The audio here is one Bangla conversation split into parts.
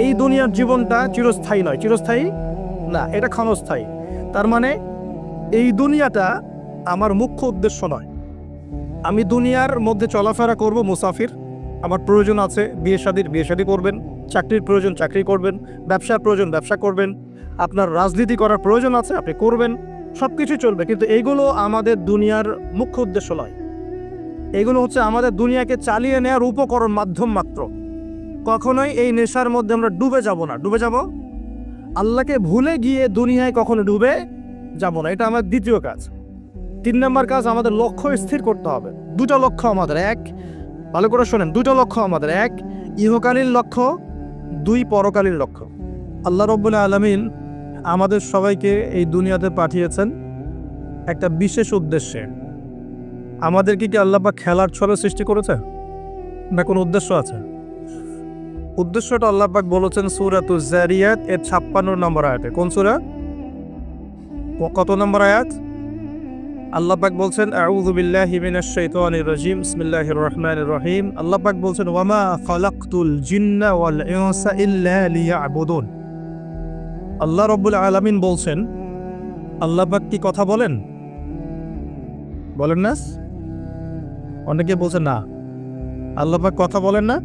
এই দুনিয়ার জীবনটা চিরস্থায়ী নয়, চিরস্থায়ী না, এটা ক্ষণস্থায়ী। তার মানে এই দুনিয়াটা আমার মুখ্য উদ্দেশ্য নয়। আমি দুনিয়ার মধ্যে চলাফেরা করব, মুসাফির। আমার প্রয়োজন আছে বিয়ে শাদী করবেন, চাকরির প্রয়োজন চাকরি করবেন, ব্যবসার প্রয়োজন ব্যবসা করবেন, আপনার রাজনীতি করার প্রয়োজন আছে আপনি করবেন, সব কিছু চলবে। কিন্তু এইগুলো আমাদের দুনিয়ার মুখ্য উদ্দেশ্য নয়। এগুলো হচ্ছে আমাদের দুনিয়াকে চালিয়ে নেওয়ার উপকরণ, মাধ্যম মাত্র। কখনোই এই নেশার মধ্যে আমরা ডুবে যাব না। ডুবে যাব আল্লাহকে ভুলে গিয়ে দুনিয়ায় কখনো ডুবে যাব না। এটা আমার দ্বিতীয় কাজ। 3 নম্বর কাজ, আমাদের লক্ষ্য স্থির করতে হবে। দুটো লক্ষ্য আমাদের, এক, ভালো করে শোনেন, দুটো লক্ষ্য আমাদের, এক ইহকালীন লক্ষ্য, দুই পরকালীন লক্ষ্য। আল্লাহ রাব্বুল আলামিন আমাদের সবাইকে এই দুনিয়াতে পাঠিয়েছেন একটা বিশেষ উদ্দেশ্যে। আমাদেরকে কি আল্লাহ পাক খেলার ছলে সৃষ্টি করেছে, না কোনো উদ্দেশ্য আছে? উদ্দেশ্যটা আল্লাহ পাক বলেছেন সূরাতুজ যারিয়াত এর 56 নম্বর আয়াতে। কোন সূরা, কত নম্বর আয়াত? আল্লাহ পাক বলছেন আউযু বিল্লাহি মিনাশ শাইতানির রাজিম, বিসমিল্লাহির রহমানির রহিম। আল্লাহ পাক বলছেন ওয়ামা খালাকতুল জিন্না ওয়াল ইনসা ইল্লা লিয়াবুদুন। আল্লাহ রাব্বুল আলামিন বলছেন, আল্লাহ পাক কি কথা বলেন? বলেন না? অনেকে বলছেন না, আল্লাহ পাক কথা বলেন না।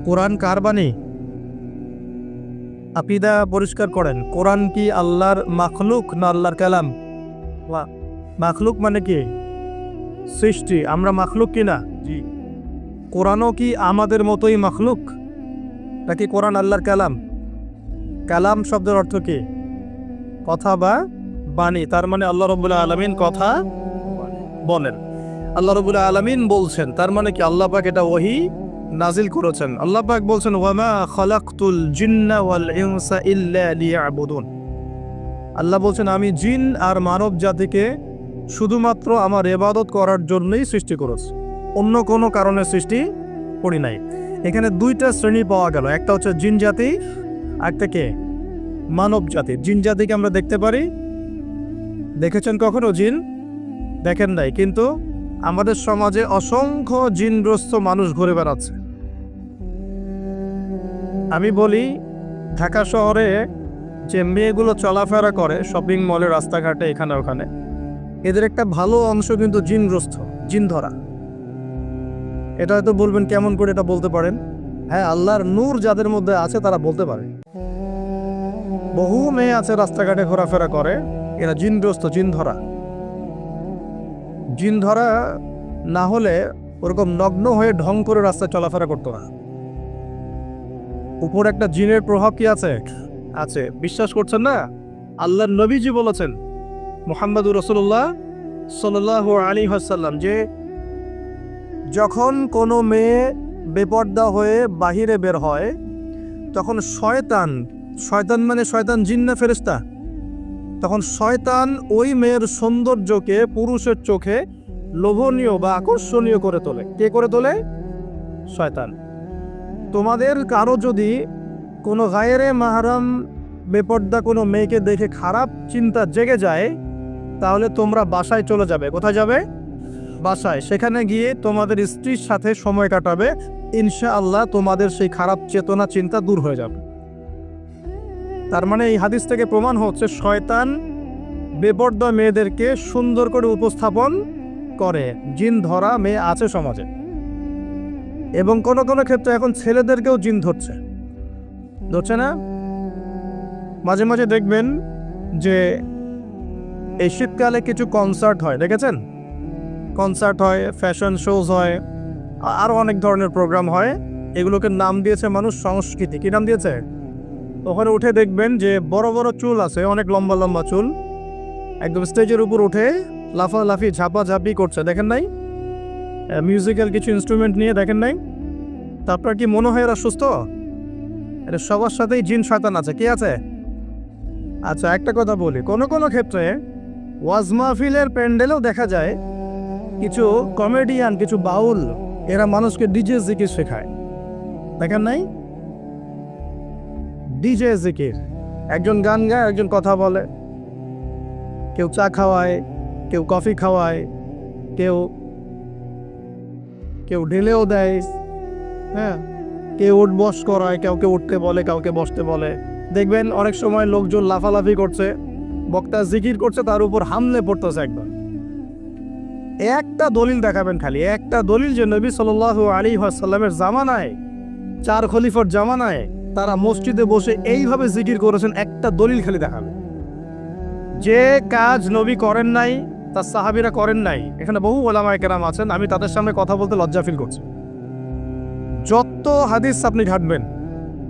কোরআন কার বাণী? আকীদা পরিষ্কার করেন। কোরআন কি আল্লাহর মাখলুক না আল্লাহর কালাম? মাখলুক মানে কি? সৃষ্টি। আমরা মাখলুক কি না? জি। কোরআনও কি আমাদের মতোই মাখলুক, নাকি কোরআন আল্লাহর কালাম? কালাম শব্দের অর্থ কি? কথা বা বাণী। তার মানে আল্লাহ রাব্বুল আলামিন কথা বলেন, আল্লাহ রাব্বুল আলামিন বলছেন। তার মানে কি আল্লাহ পাক এটা ওহী নাজিল করেছেন। আল্লাহ পাক বলছেন ওয়ামা খালাকতুল জিন্না ওয়াল ইনসা ইল্লা লিয়াবুদুন। আল্লাহ বলছেন আমি জিন আর মানব জাতিকে শুধুমাত্র আমার ইবাদত করার জন্যই সৃষ্টি করেছি, অন্য কোনো কারণে সৃষ্টি করি নাই। এখানে দুইটা শ্রেণী পাওয়া গেল, একটা হচ্ছে জিন জাতি, একটা কে? মানব জাতি। জিন জাতিকে আমরা দেখতে পারি, দেখেছেন কখনো জিন? দেখেন নাই। কিন্তু আমাদের সমাজে অসংখ্য জিনগ্রস্ত মানুষ ঘুরে বেড়াচ্ছে। আমি বলি, ঢাকা শহরে যে মেয়েগুলো চলাফেরা করে শপিং মলে, রাস্তাঘাটে, এখানে ওখানে, এদের একটা ভালো অংশ কিন্তু জিনগ্রস্ত, জিন ধরা। এটা হয়তো বলবেন কেমন করে এটা বলতে পারেন? হ্যাঁ, আল্লাহর নূর যাদের মধ্যে আছে তারা বলতে পারে। বহু মেয়ে আছে রাস্তাঘাটে ঘোরাফেরা করে, এরা জিনগ্রস্ত, জিন ধরা। জিন ধরা না হলে ওরকম নগ্ন হয়ে ঢং করে রাস্তায় চলাফেরা করতো না। উপর একটা জিনের প্রভাব কি আছে? আছে। বিশ্বাস করছেন না? আল্লাহর নবীজি বলেছেন, মুহাম্মদুর রাসূলুল্লাহ সাল্লাল্লাহু আলাইহি ওয়াসাল্লাম, যে যখন কোনো মেয়ে বেপর্দা হয়ে বাহিরে বের হয় তখন শয়তান মানে শয়তান জিন না ফেরেশতা? তখন শয়তান ওই মেয়ের সৌন্দর্যকে পুরুষের চোখে লোভনীয় বা আকর্ষণীয় করে তোলে। কে করে তোলে? শয়তান। তোমাদের কারো যদি কোনো গায়রে মাহরাম বেপর্দা কোনো মেয়েকে দেখে খারাপ চিন্তা জেগে যায়, তাহলে তোমরা বাসায় চলে যাবে। কোথায় যাবে? বাসায়। সেখানে গিয়ে তোমাদের স্ত্রীর সাথে সময় কাটাবে। ইনশাআল্লাহ তোমাদের সেই খারাপ চেতনা চিন্তা দূর হয়ে যাবে। তার মানে এই হাদিস থেকে প্রমাণ হচ্ছে শয়তান বেপর্দা মেয়েদেরকে সুন্দর করে উপস্থাপন করে। জিন ধরা মেয়ে আছে সমাজে, এবং কোনো কোনো ক্ষেত্রে এখন ছেলেদেরকেও জিন ধরছে না? মাঝে মাঝে দেখবেন যে এই শীতকালে কিছু কনসার্ট হয়, দেখেছেন? কনসার্ট হয়, ফ্যাশন শোজ হয়, আরও অনেক ধরনের প্রোগ্রাম হয়। এগুলোকে নাম দিয়েছে মানুষ সংস্কৃতি। কি নাম দিয়েছে? ওখানে উঠে দেখবেন যে বড় বড় চুল আছে, অনেক লম্বা লম্বা চুল, একদম স্টেজের উপর উঠে লাফালাফি ঝাপাঝাপি করছে। দেখেন নাই? মিউজিক্যাল কিছু ইনস্ট্রুমেন্ট নিয়ে, দেখেন নাই? তারপর কি মনে হয় এরা সুস্থ? এটা সবার সাথেই জিন শয়তান আছে। কি আছে? আচ্ছা, একটা কথা বলি, কোনো কোনো ক্ষেত্রে ওয়াজ মাহফিলের প্যান্ডেলেও দেখা যায় কিছু কমেডিয়ান, কিছু বাউল, এরা মানুষকে ডিজে জিকির শেখায়। দেখেন নাই? ডিজে জিকির, একজন গান গায়, একজন কথা বলে, কেউ চা খাওয়ায়, কেউ কফি খাওয়ায়, কেউ ঢেলেও দেয়। হ্যাঁ, কেউ উঠ বস করায়, কাউকে উঠতে বলে, কাউকে বসতে বলে। দেখবেন অনেক সময় লোকজন লাফালাফি করছে, বক্তা জিকির করছে, তার উপর হামলে পড়তেছে একদম। একটা দলিল দেখাবেন, খালি একটা দলিল যে নবী সাল্লাল্লাহু আলাইহি ওয়াসাল্লামের জামানায়, 4 খলিফার জামানায় তারা মসজিদে বসে এইভাবে জিকির করেছেন, একটা দলিল খালি দেখাবেন। যে কাজ নবী করেন নাই, তার সাহাবীরা করেন নাই। এখানে বহু ওলামায়ে কেরাম আছেন, আমি তাদের সামনে কথা বলতে লজ্জা ফিল করছি। যত হাদিস আপনি ঘাটবেন,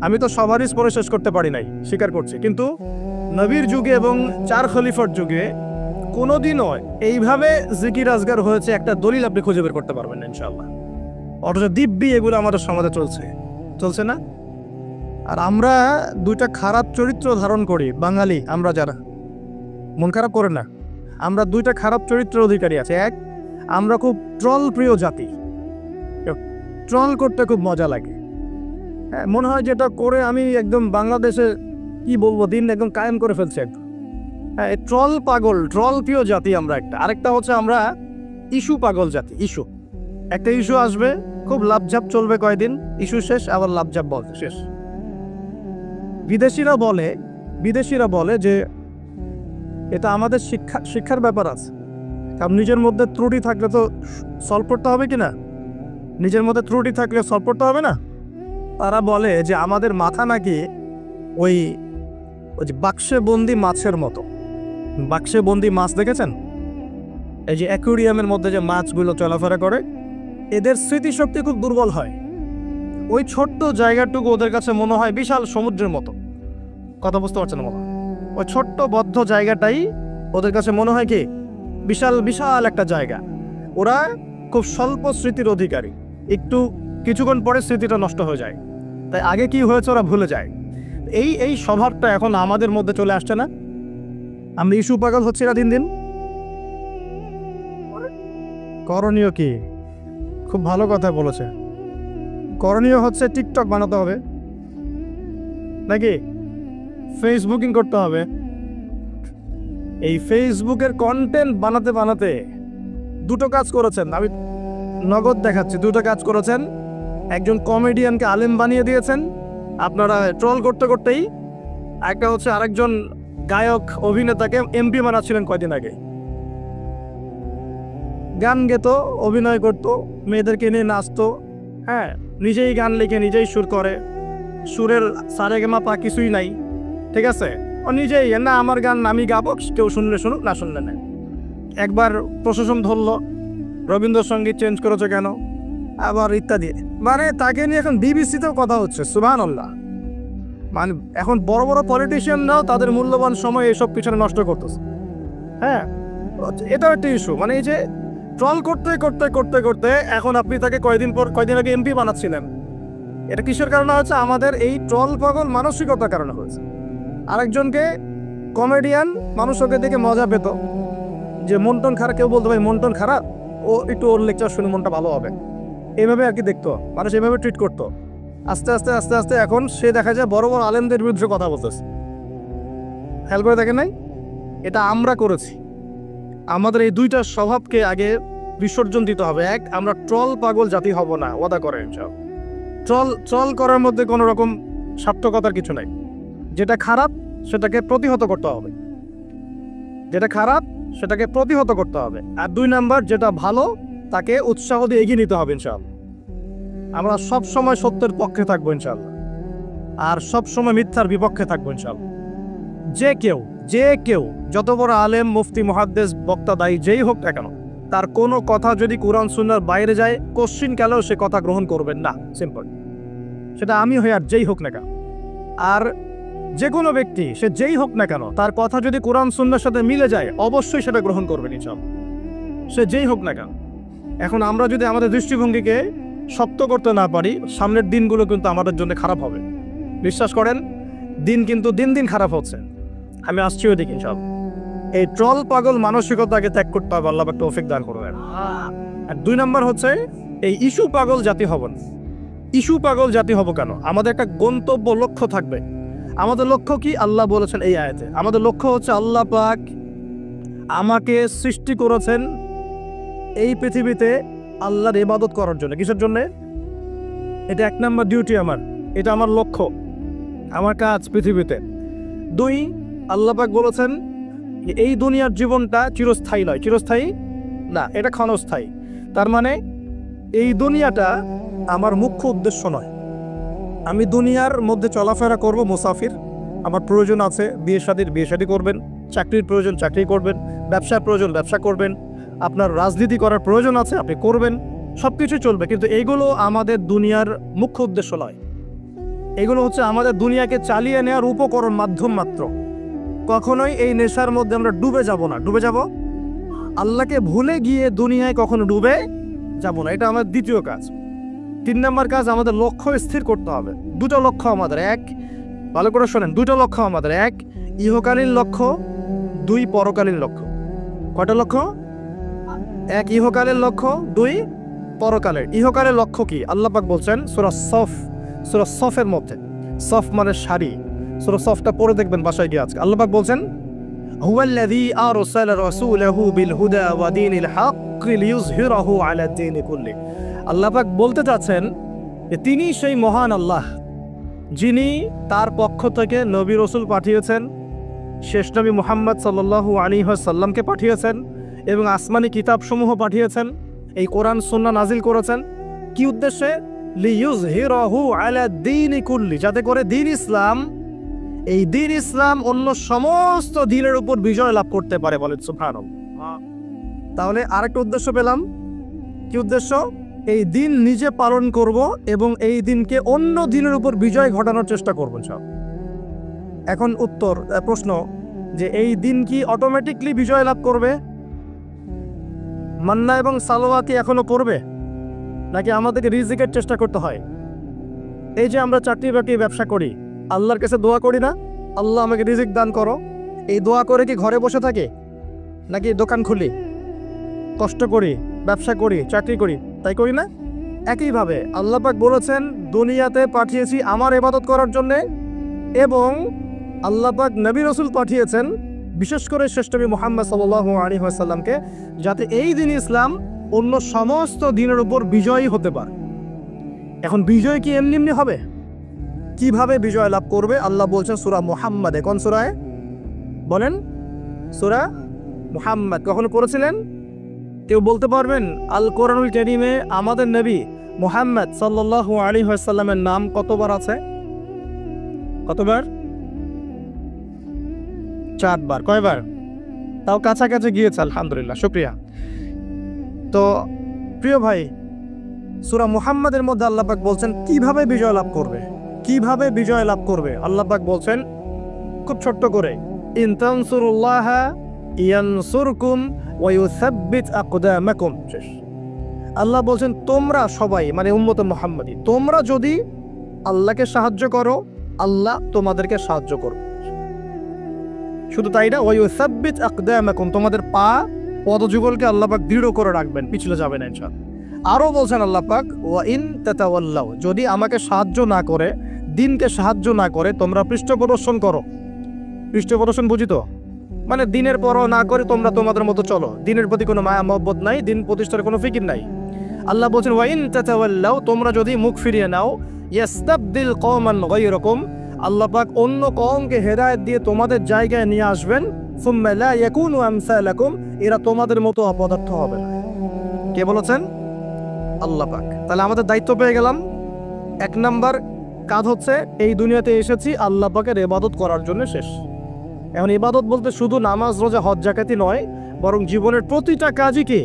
আমি তো সব হাদিস পড়ে শেষ করতে পারি নাই, স্বীকার করছি, কিন্তু নবীর যুগে এবং 4 খলিফার যুগে কোনোদিনও এইভাবে জিকির আজগার হয়েছে একটা দলিল আপনি খুঁজে বের করতে পারবেন না ইনশাআল্লাহ। অথচ দিব্যি এগুলো আমাদের সমাজে চলছে না? আর আমরা দুইটা খারাপ চরিত্র ধারণ করি, বাঙালি আমরা যারা, মন খারাপ করেন না, আমরা দুইটা খারাপ চরিত্রের অধিকারী আছে। এক, আমরা খুব ট্রল প্রিয় জাতি, ট্রল করতে খুব মজা লাগে। হ্যাঁ, মনে হয় যেটা করে আমি একদম বাংলাদেশে কি বলবো, দিন একদম কায়েম করে ফেলছি একদম। হ্যাঁ, ট্রল পাগল, ট্রল প্রিয় জাতি আমরা একটা। আরেকটা হচ্ছে আমরা ইস্যু পাগল জাতি। ইস্যু, একটা ইস্যু আসবে, খুব লাভঝাপ চলবে কয়দিন, ইস্যু শেষ, আবার লাভঝাপ বলতে শেষ। বিদেশিরা বলে যে এটা আমাদের শিক্ষার ব্যাপার আছে। কারণ নিজের মধ্যে ত্রুটি থাকলে তো সলভ করতে হবে কিনা, নিজের মধ্যে ত্রুটি থাকলে সলভ করতে হবে না। তারা বলে যে আমাদের মাথা নাকি ওই যে বাক্সে বন্দি মাছের মতো। বাক্সে বন্দি মাছ দেখেছেন? এই যে অ্যাকুরিয়ামের মধ্যে যে মাছগুলো চলাফেরা করে, এদের স্মৃতিশক্তি খুব দুর্বল হয়। ওই ছোট্ট জায়গাটুকু ওদের কাছে মনে হয় বিশাল সমুদ্রের মতো। কথা বুঝতে পারছেন না? ওই ছোট্ট বদ্ধ জায়গাটাই ওদের কাছে মনে হয় কি বিশাল বিশাল একটা জায়গা। ওরা খুব স্বল্প স্মৃতির অধিকারী, একটু কিছুক্ষণ পরে স্মৃতিটা নষ্ট হয়ে যায়, তাই আগে কি হয়েছে ওরা ভুলে যায়। এই স্বভাবটা এখন আমাদের মধ্যে চলে আসছে না? আমরা ইস্যু পাগল হচ্ছি না দিন দিন। করণীয় কি? খুব ভালো কথা বলেছে। করণীয় হচ্ছে টিকটক বানাতে হবে, নাকি ফেসবুকিং করতে হবে। এই ফেসবুকের কন্টেন্ট বানাতে বানাতে দুটো কাজ করেছেন, আমি নগদ দেখাচ্ছি। দুটো কাজ করেছেন। একজন কমেডিয়ানকে আলেম বানিয়ে দিয়েছেন আপনারা ট্রল করতে করতেই। একটা হচ্ছে আরেকজন গায়ক অভিনেতাকে এমপি বানাচ্ছিলেন কয়দিন আগে। গান গেত, অভিনয় করতো, মেয়েদেরকে নিয়ে নাচতো। হ্যাঁ, নিজেই গান লিখে নিজেই সুর করে, সুরের সারেগামা পা কিছুই নাই, ঠিক আছে। ও নিজেই না, আমার গান আমি গাবো, কেউ শুনলে শুনুক, না শুনলে না। একবার প্রশাসন ধরলো, রবীন্দ্রসঙ্গীত চেঞ্জ করেছে কেন, আবার ইত্যাদি। মানে তাকে নিয়ে এখন বিবিসিতেও কথা হচ্ছে। সুবহানাল্লাহ। মানে এখন বড় বড় পলিটিশিয়ানরাও তাদের মূল্যবান সময় এসব পিছনে নষ্ট করতেছে। হ্যাঁ, এটাও একটা ইস্যু। মানে এই যে ট্রল করতে করতে করতে করতে এখন আপনি তাকে কয়দিন আগে এমপি বানাচ্ছিলেন। এটা কিসের কারণে হচ্ছে? আমাদের এই ট্রল পাগল মানসিকতার কারণে হয়েছে। আরেকজনকে কমেডিয়ান, মানুষ ওকে দেখে মজা পেত, যে মন টন খারাপ, কেউ বলতো ভাই মন টন খারাপ, ও একটু ওর লেকচার শুনে মনটা ভালো হবে, এইভাবে আর কি দেখতো মানুষ, এইভাবে ট্রিট করতো। আস্তে আস্তে আস্তে আস্তে এখন সে দেখা যায় বড় বড় আলেমদের বিরুদ্ধে কথা বলতেছে। খেয়াল করে দেখেন নাই? এটা আমরা করেছি। আমাদের এই দুইটা স্বভাবকে আগে বিসর্জন দিতে হবে। এক, আমরা ট্রল পাগল জাতি হব না, ওয়াদা করেন সব। ট্রল করার মধ্যে কোনো রকম সার্থকতার কিছু নাই। যেটা খারাপ সেটাকে প্রতিহত করতে হবে, যেটা খারাপ সেটাকে প্রতিহত করতে হবে। আর 2 নাম্বার, যেটা ভালো তাকে উৎসাহ দিয়ে এগিয়ে নিতে হবে ইনশাআল্লাহ। আমরা সব সময় সত্যের পক্ষে থাকবো ইনশাআল্লাহ, আর সব সময় মিথ্যার বিপক্ষে থাকবো ইনশাআল্লাহ। যে কেউ যত বড় আলেম, মুফতি, মুহাদ্দিস, বক্তা, দায়ী যেই হোক না কেন, তার কোনো কথা যদি কোরআন সুন্নাহর বাইরে যায়, কোশ্চিন কালেও সে কথা গ্রহণ করবেন না। সিম্পল। সেটা আমি হই আর যেই হোক না কেন। আর যে কোনো ব্যক্তি, সে যেই হোক না কেন, তার কথা যদি কোরআন সুন্নাহর সাথে মিলে যায়, অবশ্যই সেটা গ্রহণ করবেন ইনশাআল্লাহ, সে যেই হোক না কেন। এখন আমরা যদি আমাদের দৃষ্টিভঙ্গিকে শক্ত করতে না পারি, সামনের দিনগুলো কিন্তু আমাদের জন্য খারাপ হবে। বিশ্বাস করেন, দিন কিন্তু দিন দিন খারাপ হচ্ছে। আমি আসছি ওই দিকে ইনশাআল্লাহ। এই ট্রল পাগল মানসিকতাকে ত্যাগ করতে হবে, আল্লাহ পাক তৌফিক দান করবেন। আর 2 নাম্বার হচ্ছে এই ইস্যু পাগল জাতি হব না। ইস্যু পাগল জাতি হব কেন? আমাদের একটা গন্তব্য, লক্ষ্য থাকবে। আমাদের লক্ষ্য কি? আল্লাহ বলেছেন এই আয়াতে, আমাদের লক্ষ্য হচ্ছে আল্লাহ পাক আমাকে সৃষ্টি করেছেন এই পৃথিবীতে আল্লাহর ইবাদত করার জন্য। কিসের জন্য? এটা 1 নম্বর ডিউটি আমার, এটা আমার লক্ষ্য, আমার কাজ পৃথিবীতে। 2, আল্লাহ পাক বলেছেন এই দুনিয়ার জীবনটা চিরস্থায়ী নয়, চিরস্থায়ী না, এটা ক্ষণস্থায়ী। তার মানে এই দুনিয়াটা আমার মুখ্য উদ্দেশ্য নয়। আমি দুনিয়ার মধ্যে চলাফেরা করব মুসাফির, আমার প্রয়োজন আছে বিয়ে শাদী করবেন, চাকরির প্রয়োজন চাকরি করবেন, ব্যবসার প্রয়োজন ব্যবসা করবেন, আপনার রাজনীতি করার প্রয়োজন আছে আপনি করবেন, সব কিছু চলবে, কিন্তু এগুলো আমাদের দুনিয়ার মুখ্য উদ্দেশ্য নয়। এগুলো হচ্ছে আমাদের দুনিয়াকে চালিয়ে নেওয়ার উপকরণ, মাধ্যম মাত্র। কখনোই এই নেশার মধ্যে আমরা ডুবে যাব না। ডুবে যাব আল্লাহকে ভুলে গিয়ে দুনিয়ায় কখনো ডুবে যাব না, এটা আমার দ্বিতীয় কাজ। 3 নম্বর কাজ, আমাদের লক্ষ্য স্থির করতে হবে। 2টা লক্ষ্য আমাদের, 1, ভালো করে শোনেন, 2টা লক্ষ্য আমাদের, 1 ইহকালীন লক্ষ্য, 2 পরকালীন লক্ষ্য। কয়টা লক্ষ্য? 1 ইহকালের লক্ষ্য, 2 পরকালের। ইহকালের লক্ষ্য কি? আল্লাহ পাক বলছেন সূরা সফের মধ্যে, সফ মানে শাড়ি, সূরা সফটা পড়ে দেখবেন বাসায় গিয়ে আজকে। আল্লাহ পাক বলছেন হুয়াল্লাযী আরসালা রাসূলাহু বিল হুদা ওয়া দীনিল হক লিইয়ুযহিরাহু আলা দ্বীনি কুল্লি। আল্লাহ পাক বলতে চাচ্ছেন যে তিনি সেই মহান আল্লাহ যিনি তার পক্ষ থেকে নবী রাসূল পাঠিয়েছেন, শেষ নবী মুহাম্মদ সাল্লাল্লাহু আলাইহি ওয়াসাল্লামকে পাঠিয়েছেন এবং আসমানি কিতাবসমূহ পাঠিয়েছেন, এই কোরআন সুন্নাহ নাজিল করেছেন। কি উদ্দেশ্যে? লিইয়ুযহিরাহু আলা দ্বীনি কুল্লি, যাতে করে দ্বীন ইসলাম, এই দ্বীন ইসলাম অন্য সমস্ত দ্বীনের উপর বিজয় লাভ করতে পারে। বলেন সুবহানাল্লাহ। তাহলে আরেকটা উদ্দেশ্য পেলাম। কি উদ্দেশ্য? এই দিন নিজে পালন করব এবং এই দিনকে অন্য দিনের উপর বিজয় ঘটানোর চেষ্টা করব সব। এখন প্রশ্ন যে এই দিন কি অটোমেটিকলি বিজয় লাভ করবে? মান্না এবং সালোয়া কি এখনো করবে, নাকি আমাদেরকে রিজিকের চেষ্টা করতে হয়? এই যে আমরা চাকরি বাকরি ব্যবসা করি, আল্লাহর কাছে দোয়া করি না, আল্লাহ আমাকে রিজিক দান করো, এই দোয়া করে কি ঘরে বসে থাকে, নাকি দোকান খুলি, কষ্ট করি, ব্যবসা করি, চাকরি করি, তাই করি না? একইভাবে আল্লাহ পাক বলেছেন দুনিয়াতে পাঠিয়েছি আমার ইবাদত করার জন্যে, এবং আল্লাহ পাক নবী রাসূল পাঠিয়েছেন বিশেষ করে শ্রেষ্ঠ নবী মুহাম্মদ সাল্লাল্লাহু আলাইহি ওয়াসাল্লামকে, যাতে এই দিন ইসলাম অন্য সমস্ত দিনের উপর বিজয়ী হতে পারে। এখন বিজয় কি এমনি এমনি হবে? কিভাবে বিজয় লাভ করবে? আল্লাহ বলছেন সূরা মুহাম্মাদে। কোন সূরায় বলেন? সূরা মুহাম্মাদ। কখনো পড়েছিলেন? কেউ বলতে পারবেন আল কোরআনুল কারীমে আমাদের নবী মুহাম্মদ সাল্লাল্লাহু আলাইহি ওয়াসাল্লামের নাম কতবার আছে? কতবার? 4 বার। কয়বার? তাও কাছাকাছি গিয়েছে, আলহামদুলিল্লাহ, শুকরিয়া। তো প্রিয় ভাই, সূরা মুহাম্মাদের মধ্যে আল্লাহ পাক বলছেন কিভাবে বিজয় লাভ করবে, কিভাবে বিজয় লাভ করবে। আল্লাহ পাক বলছেন খুব ছোট্ট করে, ইন তানসুরুল্লাহা ইয়ানসুরকুম ওয়া ইউসাব্বিত আকদামাকুম। আল্লাহ বলছেন তোমরা সবাই, মানে উম্মত মুহাম্মাদী, তোমরা যদি আল্লাহকে সাহায্য করো, আল্লাহ তোমাদেরকে সাহায্য করবে। শুধু তাই না, ওয়া ইউসাব্বিত আকদামাকুম, তোমাদের পা পদযুগলকে আল্লাহ পাক দৃঢ় করে রাখবেন, পিছলে যাবে না ইনশাআল্লাহ। আরও বলছেন আল্লাহ পাক ওয়া ইন তাতাওয়াল্লাউ, যদি আমাকে সাহায্য না করে, দিনকে সাহায্য না করে তোমরা পৃষ্ঠপ্রদর্শন করো। পৃষ্ঠপ্রদর্শন বুঝি তো, মানে দিনের পরও না করে তোমরা তোমাদের মতো চলো, দিনের প্রতি কোনো মায়া মহব্বত নাই, দিন প্রতিষ্ঠার কোনো ফিকির নাই। আল্লাহ বলছেন ওয়া ইন তাতাওয়াল্লাউ, তোমরা যদি মুখ ফিরিয়ে নাও, ইয়াস্তাবদিল কওমান গায়রাকুম, আল্লাহ পাক অন্য কওমকে হেদায়েত দিয়ে তোমাদের জায়গায় নিয়ে আসবেন, সুম্মা লা ইয়াকুনু আমসালাকুম, এরা তোমাদের মতো অপদার্থ হবে না। কে বলেছেন? আল্লাহ পাক। তাহলে আমাদের দায়িত্ব পেয়ে গেলাম। 1 নাম্বার কাজ হচ্ছে এই দুনিয়াতে এসেছি আল্লাহ পাকের ইবাদত করার জন্য, শেষ। এখন ইবাদত বলতে শুধু নামাজ রোজা হজ জাকাতই নয়, বরং জীবনের প্রতিটা কাজই কি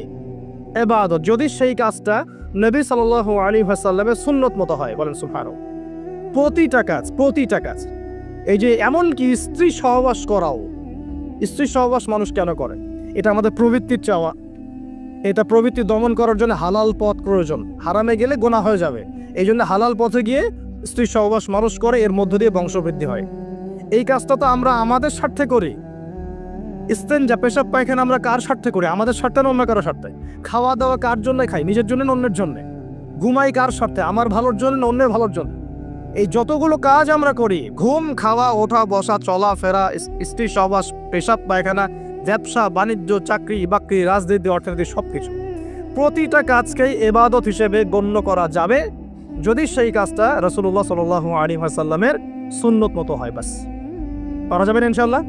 ইবাদত, যদি সেই কাজটা নবী সাল্লাল্লাহু আলাইহি ওয়াসাল্লামের সুন্নত মতো হয়। বলেন সুবহানাল্লাহ। প্রতিটা কাজ। এই যে এমনকি স্ত্রী সহবাস করাও, স্ত্রী সহবাস মানুষ কেন করে? এটা আমাদের প্রবৃত্তির চাওয়া, এটা প্রবৃত্তি দমন করার জন্য হালাল পথ প্রয়োজন, হারামে গেলে গুনাহ হয়ে যাবে, এই জন্য হালাল পথে গিয়ে স্ত্রী সহবাস মানুষ করে, এর মধ্য দিয়ে বংশবৃদ্ধি হয়। এই কাজটা তো আমরা আমাদের স্বার্থে করি। ইস্তেঞ্জা, পেশাব পায়খানা আমরা কার স্বার্থে করি? আমাদের স্বার্থে না অন্য কারো স্বার্থে? খাওয়া দাওয়া কার জন্য খাই? নিজের জন্য না অন্যের জন্য? ঘুমাই কার স্বার্থে? আমার ভালোর জন্য না অন্যের ভালোর জন্য? এই যতগুলো কাজ আমরা করি, ঘুম, খাওয়া, ওঠা, বসা, চলাফেরা, স্ত্রী সহবাস, পেশাব পায়খানা, ব্যবসা বাণিজ্য, চাকরি বাকরি, রাজনীতি, অর্থনীতি, সবকিছু, প্রতিটা কাজকেই ইবাদত হিসেবে গণ্য করা যাবে যদি সেই কাজটা রাসূলুল্লাহ সাল্লাল্লাহু আলাইহি ওয়াসাল্লামের সুন্নত মতো হয়। বাস পারা যাবে না ইনশাআল্লাহ।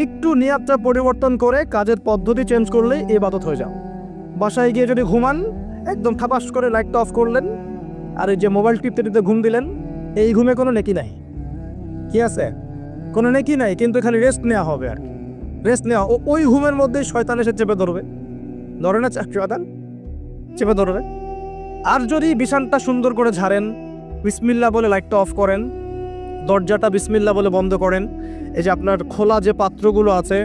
একটু নিয়াতটা পরিবর্তন করে কাজের পদ্ধতি চেঞ্জ করলেই ইবাদত হয়ে যাও। বাসায় গিয়ে যদি ঘুমান, একদম থাপাস করে লাইটটা অফ করলেন আর এই যে মোবাইল টিপতে টিপতে ঘুম দিলেন, এই ঘুমে কোনো নেকি নাই। কি আছে? কোনো নেকি নাই, কিন্তু খালি রেস্ট নেওয়া হবে আর কি। রেস্ট নেওয়া, ওই ঘুমের মধ্যেই শয়তান এসে চেপে ধরবে, ধরে না শয়তান চেপে ধরবে। আর যদি বিছানটা সুন্দর করে ঝাড়েন, বিসমিল্লাহ বলে লাইটটা অফ করেন, দরজাটা বিসমিল্লাহ বলে বন্ধ করেন, এই যে আপনার খোলা যে পাত্রগুলো আছে,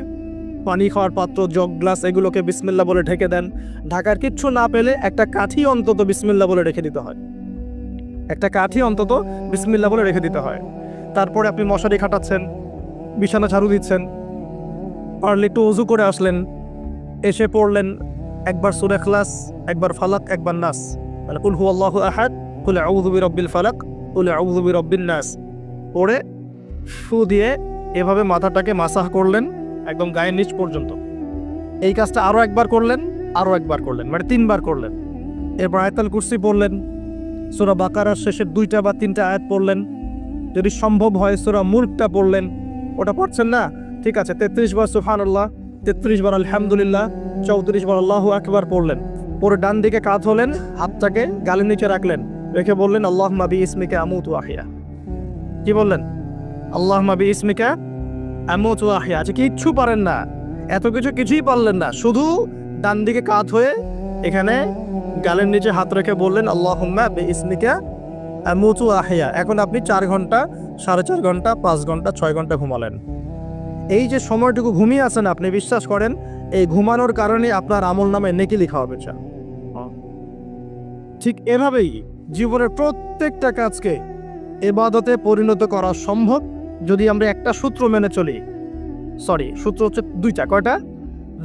পানি খাওয়ার পাত্র, জগ, গ্লাস, এগুলোকে বিসমিল্লাহ বলে ঢেকে দেন। ঢাকার কিচ্ছু না পেলে একটা কাঠি অন্তত বিসমিল্লাহ বলে রেখে দিতে হয়। একটা কাঠি অন্তত বিসমিল্লাহ বলে রেখে দিতে হয়। তারপরে আপনি মশারি খাটাচ্ছেন, বিছানা ঝাড়ু দিচ্ছেন, পারলে একটু ওযু করে আসলেন, এসে পড়লেন একবার সূরা ইখলাস, একবার ফালাক, একবার নাস, মানে কুল হুয়াল্লাহু আহাদ, কুল আউযু বিরাব্বিল ফালাক, কুল আউযু বিরাব্বিন নাস পড়ে ফু দিয়ে এভাবে মাথাটাকে মাসাহ করলেন একদম গায়ের নিচ পর্যন্ত। এই কাজটা আরও একবার করলেন, আরও একবার করলেন, মানে 3 বার করলেন। এরপর আয়াতুল কুরসি পড়লেন, সূরা বাকারার শেষের 2টা বা 3টা আয়াত পড়লেন, যদি সম্ভব হয় সূরা মুলকটা পড়লেন। ওটা পড়ছেন না? ঠিক আছে, 33 বার সুবহানাল্লাহ, 33 বার আলহামদুলিল্লাহ, 34 বার আল্লাহু আকবার পড়লেন। পরে ডান দিকে কাত হলেন, হাতটাকে গালের নিচে রাখলেন, রেখে বললেন আল্লাহুম্মা বিইসমিকা আমুতু ওয়া আহইয়া। কি বললেন? আল্লাহুম্মা বিইসমিকা আমুতু ওয়া আহইয়া। আচ্ছা, কিচ্ছু পারেন না, এত কিছুই পারলেন না, শুধু ডান দিকে কাত হয়ে এখানে গালের নিচে হাত রেখে বললেন আল্লাহুম্মা বিইসমিকা আমুতু ওয়া আহইয়া। এখন আপনি 4 ঘন্টা, 4.5 ঘন্টা, 5 ঘন্টা, 6 ঘন্টা ঘুমালেন। এই যে সময়টুকু ঘুমিয়ে আছেন আপনি, বিশ্বাস করেন এই ঘুমানোর কারণে আপনার আমল নামে নেকি লেখা হবে। ঠিক এভাবেই জীবনের প্রত্যেকটা কাজকে ইবাদতে পরিণত করা সম্ভব যদি আমরা একটা সূত্র মেনে চলি। সূত্র হচ্ছে 2টা। কয়টা?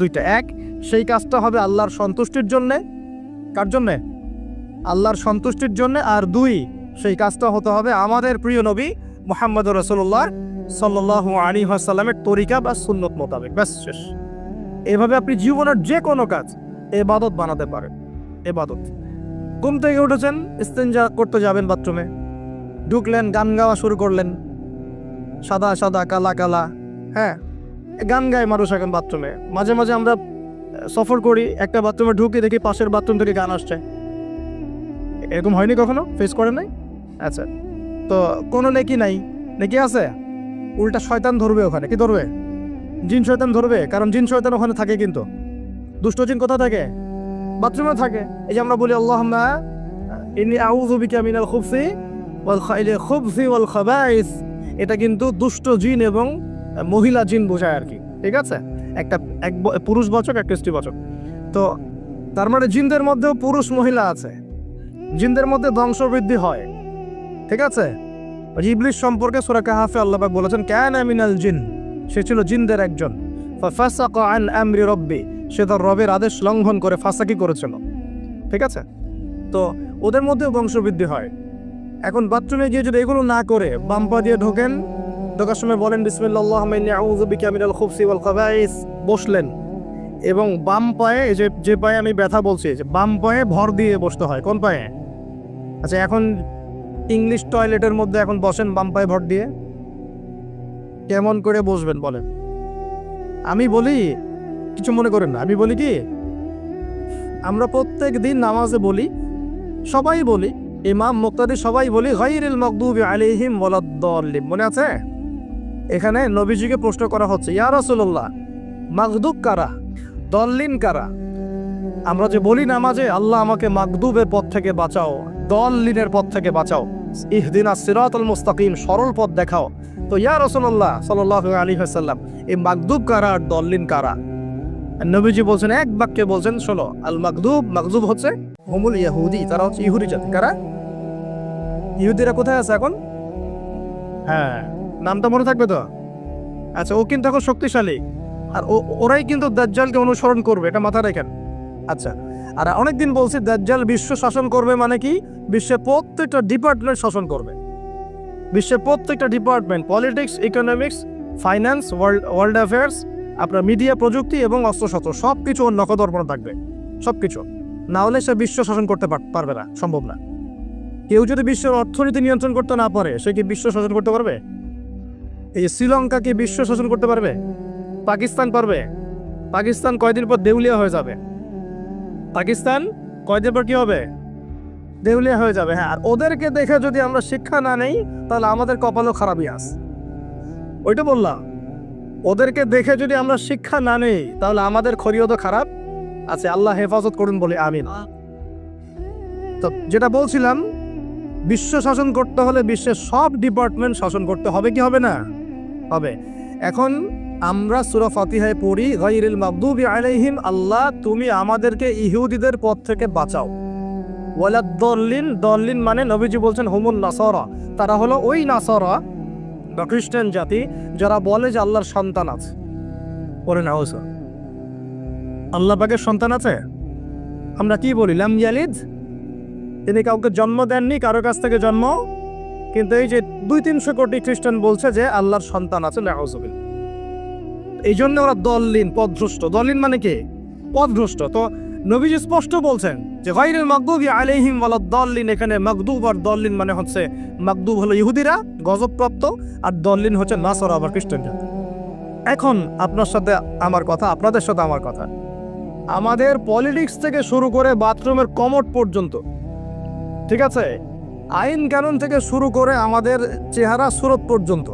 2টা। 1, সেই কাজটা হবে আল্লাহর সন্তুষ্টির জন্যে। কার জন্যে? আল্লাহর সন্তুষ্টির জন্যে। আর 2, সেই কাজটা হতে হবে আমাদের প্রিয় নবী মুহাম্মদ রাসূলুল্লাহ সাল্লাল্লাহু আলাইহি ওয়াসাল্লামের তরিকা বা সুন্নত মোতাবেক। ব্যাস, শেষ। এভাবে আপনি জীবনের যে কোনো কাজ ইবাদত বানাতে পারেন। ইবাদত। ঘুম থেকে উঠেছেন, ইস্তেঞ্জা করতে যাবেন বাথরুমে, ঢুকলেন, গান গাওয়া শুরু করলেন, সাদা সাদা কালা কালা, হ্যাঁ, গান গায় মানুষ এখন বাথরুমে। মাঝে মাঝে আমরা সফর করি, একটা বাথরুমে ঢুকে দেখি পাশের বাথরুম থেকে গান আসছে। এরকম হয়নি কখনো? ফেস করেন নাই? আচ্ছা, তো কোনো নেকি নাই? নেকি আছে? উল্টা শয়তান ধরবে ওখানে। কি ধরবে? জিন শয়তান ধরবে, কারণ জিন শয়তান ওখানে থাকে। কিন্তু দুষ্ট জিন কোথায় থাকে? বাথরুমে থাকে। এই যে আমরা বলি আল্লাহুম্মা ইন্নী আউযু বিকা মিনাল খুবসি ওয়াল খাবাইস, এটা কিন্তু দুষ্ট জিন এবং মহিলা জিন বোঝায় আর কি। ঠিক আছে, এক পুরুষবাচক, একটা স্ত্রীবাচক। তো তার মানে জিনদের মধ্যেও পুরুষ মহিলা আছে, জিনদের মধ্যে বংশবৃদ্ধি হয়। ঠিক আছে, ইবলিস সম্পর্কে সূরা কাহফে আল্লাহ পাক বলেছেন কানা মিনাল জিন, সে ছিল জিনদের একজন। ফাসাকা আন আমরি রব্বি, সে তার রবের আদেশ লঙ্ঘন করে ফাসাকি করেছিল। ঠিক আছে, তো ওদের মধ্যেও বংশবৃদ্ধি হয়। এখন বাথরুমে গিয়ে যদি এগুলো না করে বাম পা দিয়ে ঢোকেন, ঢোকার সময় বলেন বিসমিল্লাহ আল্লাহুম্মা ইন্নী আউযু বিকা মিনাল খুবসি ওয়াল খাবাইস, বসলেন, এবং বাম পায়ে, যে পায়ে আমি ব্যথা বলছি, যে বাম পায়ে ভর দিয়ে বসতে হয়। কোন পায়ে? আচ্ছা, এখন ইংলিশ টয়লেটের মধ্যে এখন বসেন বাম পায়ে ভর দিয়ে, কেমন করে বসবেন বলেন? আমি বলি, কিছু মনে করেন না, আমি বলি কি, আমরা প্রত্যেক দিন নামাজে বলি, সবাই বলি, ইমাম মুক্তাদি সবাই বলি গায়রিল মাগদুবি আলাইহিম ওয়ালাদ-দাল্লিন। মনে আছে? এখানে নবীজিকে প্রশ্ন করা হচ্ছে, ইয়া রাসূলুল্লাহ, মাগদুব কারা, দল্লিন কারা? আমরা যে বলি নামাজে আল্লাহ আমাকে মাগদুবের পথ থেকে বাঁচাও, দল্লিনের পথ থেকে বাঁচাও, ইহদিনাস সিরাতাল মুস্তাকিম, সরল পথ দেখাও। তো ইয়া রাসূলুল্লাহ সাল্লাল্লাহু আলাইহি ওয়াসাল্লাম, এই মাগদুব কারা আর দল্লিন কারা? নবীজি বলছেন, এক বাক্যে বলছেন, শোনো, আল মাগদুব হচ্ছে হুমুল ইহুদি, তারা হচ্ছে ইহুদি জাতি। কারা? ইহুদিরা কোথায় আছে এখন? হ্যাঁ, নামটা মনে থাকবে তো? আচ্ছা, ও কিন্তু এখন শক্তিশালী, আর ওরাই কিন্তু দাজ্জালকে অনুসরণ করবে, এটা মাথায় রাখেন। আচ্ছা, আর অনেকদিন বলছি দাজ্জাল বিশ্ব শাসন করবে, মানে কি, বিশ্বের প্রত্যেকটা ডিপার্টমেন্ট শাসন করবে। বিশ্বের প্রত্যেকটা department, politics, economics, finance, world affairs, আপনার মিডিয়া, প্রযুক্তি এবং অস্ত্রশস্ত্র, সব কিছু নখদর্পণে থাকবে। সব কিছু না হলে সে বিশ্ব শাসন করতে পারবে না, সম্ভব না। কেউ যদি বিশ্বের অর্থনীতি নিয়ন্ত্রণ করতে না পারে, সে কি বিশ্ব শাসন করতে পারবে? এই যে শ্রীলঙ্কা কি বিশ্ব শাসন করতে পারবে? পাকিস্তান পারবে? পাকিস্তান কয়দিন পর দেউলিয়া হয়ে যাবে। পাকিস্তান কয়দিন পর কি হবে? দেউলিয়া হয়ে যাবে। হ্যাঁ, আর ওদেরকে দেখে যদি আমরা শিক্ষা না নেই, তাহলে আমাদের কপালও খারাপই আছে। ওইটা বললাম, ওদেরকে দেখে যদি আমরা শিক্ষা না নেই, তাহলে আমাদের খরিও তো খারাপ আছে। আল্লাহ হেফাজত করুন বলে আমিন। তো যেটা বলছিলাম, বিশ্ব শাসন করতে হলে বিশ্বের সব ডিপার্টমেন্ট শাসন করতে হবে, কি হবে না? হবে। এখন আমরা সূরা ফাতিহায় পড়ি, গায়রিল মাগদুবি আলাইহিম, আল্লাহ তুমি আমাদেরকে ইহুদিদের পথ থেকে বাঁচাও। ওয়ালাদ দল্লিন, দল্লিন মানে নবীজি বলছেন হুমুন নাসারা, তারা হলো ওই নাসারা বা খ্রিস্টান জাতি যারা বলে যে আল্লাহর সন্তান আছে। পরে না হয়েছে আল্লাহ পাকের সন্তান আছে? আমরা কি বলি? লাম ইয়ালিদ, তিনি কাউকে জন্ম দেননি, কারো কাছ থেকে জন্ম। কিন্তু এই যে 200-300 কোটি খ্রিস্টান বলছে যে আল্লাহর সন্তান আছে, নাউযুবিল্লাহ। এই জন্য ওরা দল্লিন, পথভ্রষ্ট। দল্লিন মানে কি? পথভ্রষ্ট। তো নবীজি স্পষ্ট বলছেন যে গায়রিল মাগদুবি আলাইহিম ওয়ালাদ দল্লিন। এখানে মাগদুব আর দল্লিন মানে হচ্ছে, মাগদুব হলো ইহুদিরা গজবপ্রাপ্ত, আর দল্লিন হচ্ছে নাসারা আবার খ্রিস্টানরা। এখন আপনার সাথে আমার কথা, আপনাদের সাথে আমার কথা, আমাদের পলিটিক্স থেকে শুরু করে বাথরুমের কমোড পর্যন্ত, ঠিক আছে, আইন কানুন থেকে শুরু করে আমাদের চেহারা সুরত পর্যন্ত,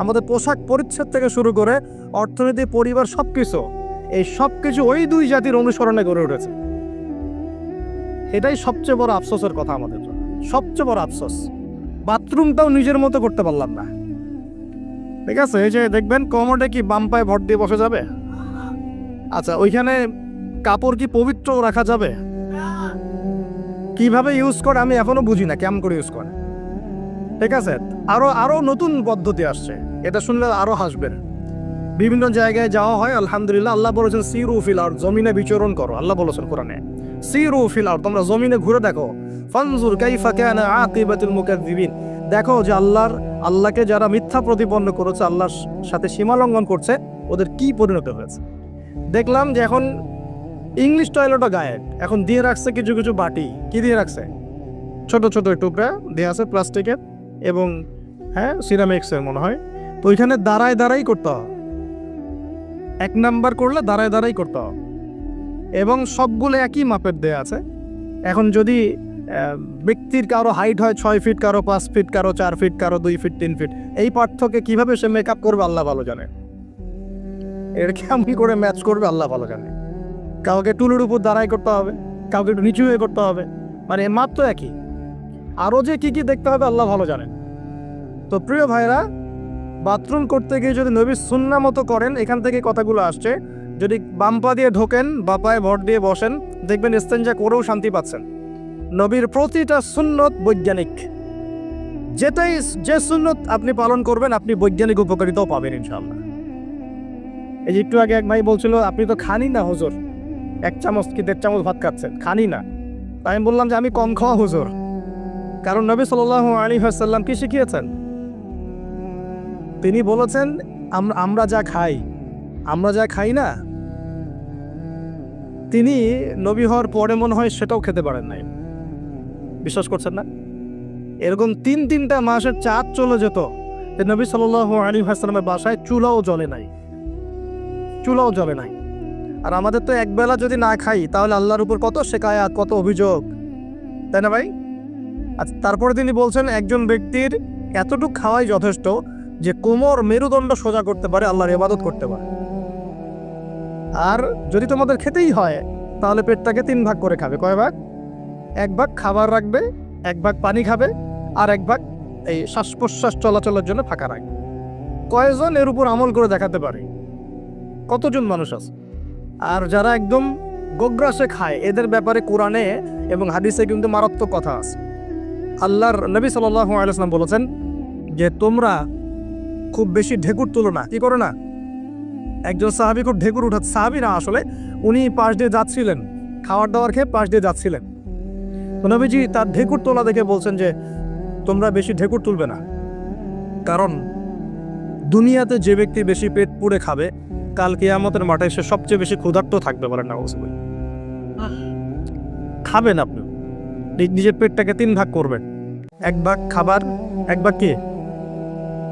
আমাদের পোশাক পরিচ্ছদ থেকে শুরু করে অর্থনীতি, পরিবার, সবকিছু, এই সবকিছু ওই দুই জাতির অনুসরণে গড়ে উঠেছে। এটাই সবচেয়ে বড় আফসোসের কথা আমাদের জন্য, সবচেয়ে বড় আফসোস। বাথরুমটাও নিজের মতো করতে পারলাম না, ঠিক আছে। এই যে দেখবেন কমোডে কি বাম পায়ে ভর দিয়ে বসে যাবে? আচ্ছা, ওইখানে কাপড় কি পবিত্র রাখা যাবে? কিভাবে ইউজ করে আমি এখনো বুঝি না, কেমন করে ইউজ করে, ঠিক আছে। আরো নতুন পদ্ধতি আসছে, এটা শুনলে আরো হাসবেন। বিভিন্ন জায়গায় যাওয়া হয়, আলহামদুলিল্লাহ। আল্লাহ বলেছেন সিরু ফিল আরদ, জমিনে বিচরণ করো। আল্লাহ বলেছেন কোরআনে সিরু ফিল আরদ, তোমরা জমিনে ঘুরে দেখো। ফানজুর কাইফা কানা আকিবাতুল মুকাজ্জিবিন, দেখো যে আল্লাহকে যারা মিথ্যা প্রতিপন্ন করেছে, আল্লাহর সাথে সীমা লঙ্ঘন করছে, ওদের কি পরিণত হয়েছে। দেখলাম যে এখন ইংলিশ টয়লেটও গায়েব, এখন দিয়ে রাখছে কিছু কিছু বাটি। কি দিয়ে রাখছে? ছোট ছোট টুকরা দিয়ে আছে প্লাস্টিকের এবং হ্যাঁ সিরামিক্সের মনে হয়। তো ওইখানে দাঁড়ায় দাঁড়াই করতে হবে, 1 নাম্বার করলে দাঁড়ায় দাঁড়াই করতে হবে, এবং সবগুলো একই মাপের দেয়া আছে। এখন যদি ব্যক্তির কারো হাইট হয় 6 ফিট, কারো 5 ফিট, কারো 4 ফিট, কারো 2 ফিট, 3 ফিট, এই পার্থক্যে কিভাবে সে মেকআপ করবে আল্লাহ ভালো জানে। এর কেমন করে ম্যাচ করবে আল্লাহ ভালো জানে। কাউকে টুলের উপর দাঁড়াই করতে হবে, কাউকে একটু নিচু হয়ে করতে হবে, মানে মাপ তো একই। আরও যে কি কি দেখতে হবে আল্লাহ ভালো জানেন। তো প্রিয় ভাইরা, বাথরুম করতে গিয়ে যদি নবীর সুন্নাহ মতো করেন, এখান থেকে কথাগুলো আসছে। যদি বাম পা দিয়ে ঢোকেন, বা পায়ে ভর দিয়ে বসেন, দেখবেন ইস্তেঞ্জা করেও শান্তি পাচ্ছেন। নবীর প্রতিটা সুন্নত বৈজ্ঞানিক, যে সুন্নত আপনি পালন করবেন, আপনি বৈজ্ঞানিক উপকারিতাও পাবেন ইনশাআল্লাহ। এই যে একটু আগে এক ভাই বলছিল, আপনি তো খানি না হুজুর, 1 চামচ কি 1.5 চামচ ভাত খাচ্ছেন, খানি না। আমি বললাম যে আমি কম খাওয়া হুজুর, কারণ নবী সাল্লাল্লাহু আলাইহি ওয়াসাল্লাম কি শিখিয়েছেন? তিনি বলেছেন আমরা যা খাই না, তিনি নবী হওয়ার পরে মনে হয় সেটাও খেতে পারেন নাই। বিশ্বাস করছেন না? এরকম 3-3টা মাসের চাঁদ চলে যেত, যে নবী সাল্লাল্লাহু আলাইহি ওয়াসাল্লামের বাসায় চুলাও জ্বলে নাই। আর আমাদের তো একবেলা যদি না খাই, তাহলে আল্লাহর উপর কত শিকায়াত, কত অভিযোগ, তাই না ভাই? আচ্ছা, তারপরে তিনি বলছেন একজন ব্যক্তির এতটুকু খাওয়াই যথেষ্ট যে কোমর, মেরুদণ্ড সোজা করতে পারে, আল্লাহর ইবাদত করতে পারে। আর যদি তোমাদের খেতেই হয়, তাহলে পেটটাকে 3 ভাগ করে খাবে। কয় ভাগ? 1 ভাগ খাবার রাখবে, 1 ভাগ পানি খাবে, আর 1 ভাগ এই শ্বাস প্রশ্বাস চলাচলের জন্য ফাঁকা রাখবে। কয়জন এর উপর আমল করে দেখাতে পারে? কতজন মানুষ আছে? আর যারা একদম গোগ্রাসে খায়, এদের ব্যাপারে কোরআনে এবং হাদিসে কিন্তু মারাত্মক কথা আছে। আল্লাহর নবী সাল্লাল্লাহু আলাইহি ওয়াসাল্লাম বলেছেন যে তোমরা খুব বেশি ঢেকুর তুলো না। কি করো না? একজন সাহাবী খুব ঢেকুর উঠাচ্ছে, সাহাবী না আসলে, উনি পাশ দিয়ে যাচ্ছিলেন, খাবার দাবার খেয়ে পাশ দিয়ে যাচ্ছিলেন। তো নবীজি তার ঢেকুর তোলা দেখে বলছেন যে তোমরা বেশি ঢেকুর তুলবে না, কারণ দুনিয়াতে যে ব্যক্তি বেশি পেট পুড়ে খাবে, কাল কিয়ামতের মাঠে সে সবচেয়ে বেশি ক্ষুধার্ত থাকবে। বলেন নাউযুবিল্লাহ। খাবেন আপনি, নিজের পেটটাকে 3 ভাগ করবেন, এক ভাগ খাবার, এক ভাগ কি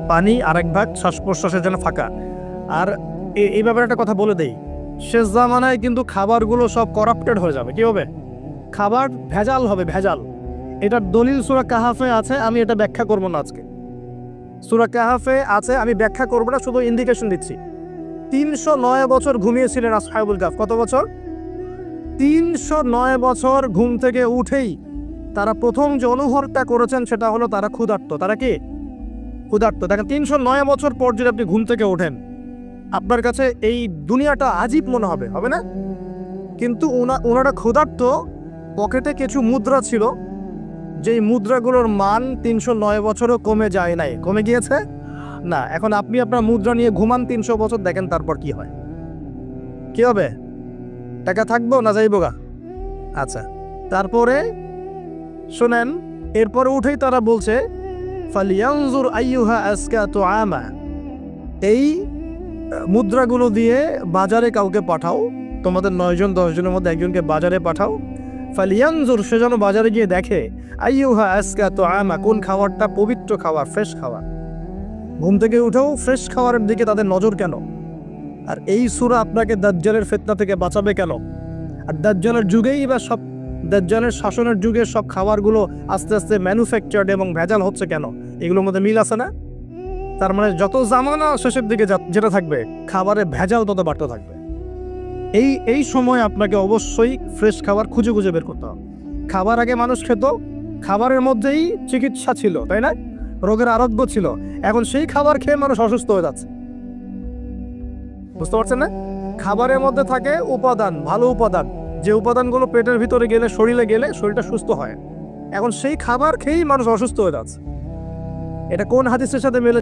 পানি, আর এক ভাগ শ্বাস প্রশ্বাসের জন্য ফাঁকা। আর এই ব্যাপারে একটা কথা বলে দেই, শেষ জামানায় কিন্তু খাবারগুলো সব করাপ্টেড হয়ে যাবে। কি হবে? খাবার ভেজাল হবে, ভেজাল। এটার দলিল সূরা কাহাফে আছে, আমি এটা ব্যাখ্যা করব না আজকে। সূরা কাহাফে আছে, আমি ব্যাখ্যা করব না, শুধু ইন্ডিকেশন দিচ্ছি। 309 বছর ঘুমিয়েছিলেন আসহাবুল কাহফ। কত বছর? 309 বছর ঘুম থেকে উঠেই তারা প্রথম যে অনুভবটা করেছেন সেটা হলো তারা ক্ষুধার্ত। তারা কি ক্ষুধার্ত? দেখেন 309 বছর পর যদি আপনি ঘুম থেকে ওঠেন, আপনার কাছে এই দুনিয়াটা আজীব মনে হবে, হবে না? কিন্তু ওনারা ক্ষুধার্ত, পকেটে কিছু মুদ্রা ছিল, যেই মুদ্রাগুলোর মান 309 বছরও কমে যায় নাই। কমে গিয়েছে না। এখন আপনি আপনার মুদ্রা নিয়ে ঘুমান 300 বছর, দেখেন তারপর কি হয়। কি হবে? টাকা থাকবো না যাইবো গা? আচ্ছা, তারপরে শোনেন, এরপরে উঠেই তারা বলছে ফালিয়ানজুর আইয়ুহা আজকা তুআমা, এই মুদ্রাগুলো দিয়ে বাজারে কাউকে পাঠাও, তোমাদের 9 জন 10 জনের মধ্যে একজনকে বাজারে পাঠাও। ফালিয়ানজুর, সে যেন বাজারে গিয়ে দেখে আইয়ুহা আজকা তুআমা, কোন খাবারটা পবিত্র খাবার, ফ্রেশ খাবার। ঘুম থেকে উঠেও ফ্রেশ খাবারের দিকে তাদের নজর কেন? আর এই সূরা আপনাকে দাজ্জালের ফিতনা থেকে বাঁচাবে কেন? আর দাজ্জালের যুগেই বা সব, দাজ্জালের শাসনের যুগে সব খাবারগুলো আস্তে আস্তে ম্যানুফ্যাকচার্ড এবং ভেজাল হচ্ছে কেন? এগুলোর মধ্যে মিল আছে না? তার মানে যত জামানা শেষের দিকে যেটা থাকবে, খাবারে ভেজাল তত বাড়তে থাকবে। এই সময় আপনাকে অবশ্যই ফ্রেশ খাবার খুঁজে খুঁজে বের করতে হবে। খাবার আগে মানুষ খেত, খাবারের মধ্যেই চিকিৎসা ছিল, তাই না? রোগের আরোগ্য ছিল। এখন সেই খাবার খেয়ে মানুষ অসুস্থ হয়ে যাচ্ছে। বুঝতে পারছেন না? খাবারের মধ্যে থাকে উপাদান, ভালো উপাদান, যে উপাদানগুলো পেটের ভিতরে গেলে, শরীরে গেলে শরীরটা সুস্থ হয়। এখন সেই খাবার খেয়েই মানুষ অসুস্থ হয়ে যাচ্ছে। এটা কোন হাদিসের সাথে মেলে?